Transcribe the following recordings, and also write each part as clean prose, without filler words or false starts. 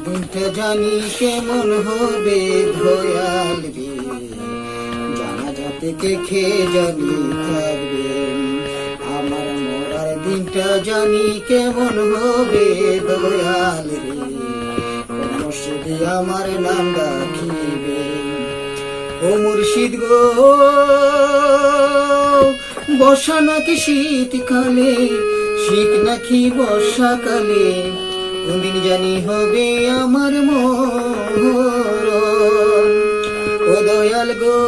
দিনটা জানি কেমন হবে দয়াল রে, জানাজা থেকে খেয়ে জানি থাকবে। আমার মরার দিনটা জানি কেমন হবে দয়াল রে, মসজিদে আমার নাম রাখিবে। ও মুর্শিদ গো, বর্ষা নাকি শীতকালে, শীত নাকি বর্ষাকালে, কোনদিন জানি হবে আমার মরণ। ও দয়াল গো,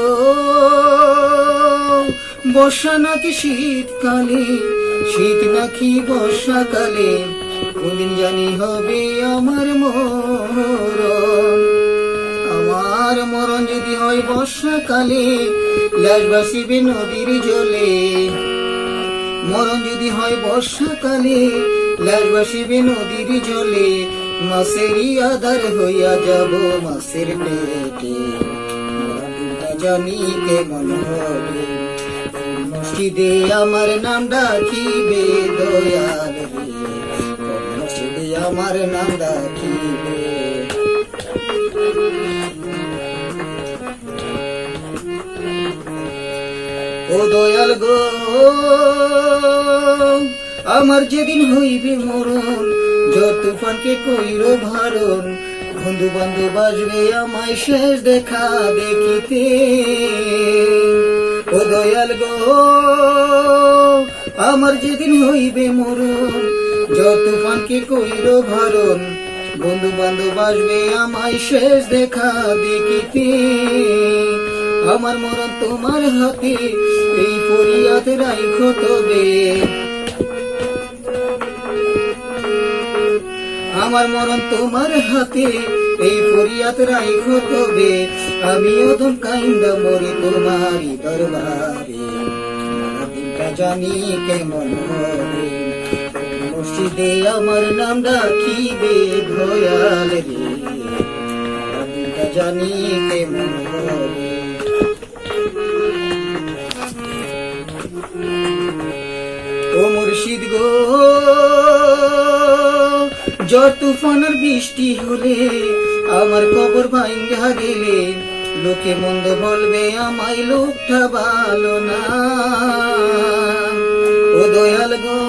বর্ষা নাকি শীতকালে, শীত নাকি বর্ষাকালে, কোনদিন জানি হবে আমার মরণ। আমার মরণ যদি হয় বর্ষাকালে, লাশ ভাসিবে নদীর জলে। মরণ যদি হয় বর্ষাকালে, লাশ ভাসিবে নদীর জলে। মাছেরই আধার হইয়া যাব মাছের পেটে, মরণটা জানি কেমন হবে। মসজিদে আমার নাম ডাকিবে দয়াল রে, মসজিদে আমার নাম ডাকিবে। ও দয়াল গো, আমার যেদিন হইবে মরণ, ঝড় তুফানকে কইর ভারণ, বন্ধু বান্ধব আসবে আমায় শেষ দেখা দেখিতে। ও দয়াল গো, আমার যেদিন হইবে মরণ, ঝড় তুফানকে কইর ভারণ, বন্ধু বান্ধব আসবে আমায় শেষ দেখা দেখিতে। আমার মরণ তোমার হাতে, এই ফরিয়াদ রাইখো তবে। আমার মরণ তোমার হাতে, এই ফরিয়াদ রাইখো তবে। আমি অধম কাইন্দা মরি তোমারই দরবারে, দিনটা জানি কেমন হবে। মসজিদে আমার নাম ডাকিবে দয়াল রে, দিনটা জানি কেমন হবে। ও মুর্শিদ গো, ঝড় তুফানের বৃষ্টি হলে, আমার কবর ভাঙ্গা গেলে, লোকে মন্দ বলবে আমায় লোকটা ভালো না। ও দয়াল গো,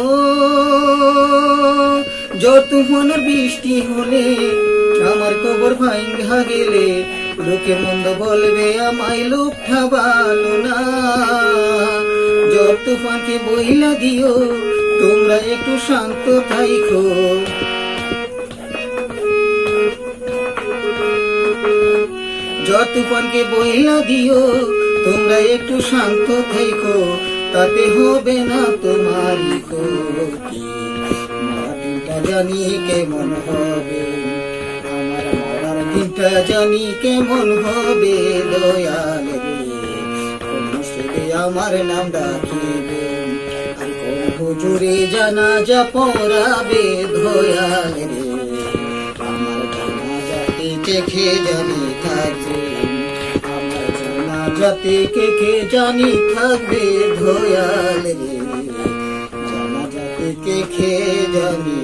ঝড় তুফানের বৃষ্টি হলে, আমার কবর ভাঙ্গা গেলে, লোকে মন্দ বলবে আমায় লোকটা ভালো না। ঝড় তুফানকে বইলা দিও, তোমরা একটু শান্ত থাইকো। ঝড় তুফানকে বইলা দিও, তোমরা একটু শান্ত থাইকো, তাতে হবে না তোমারই ক্ষতি। দিনটা জানি কেমন হবে, আমার মরার দিনটা জানি কেমন হবে দয়াল রে, মসজিদে আমার নাম ডাকিবে। আর কোন হুজুরে জানাজা পড়াবে দয়াল রে, আমার জানাজাতে কে জানি থাকবে। আমার জানাজাতে কে জানি থাকবে দয়াল রে, জানাজাতে কে জানি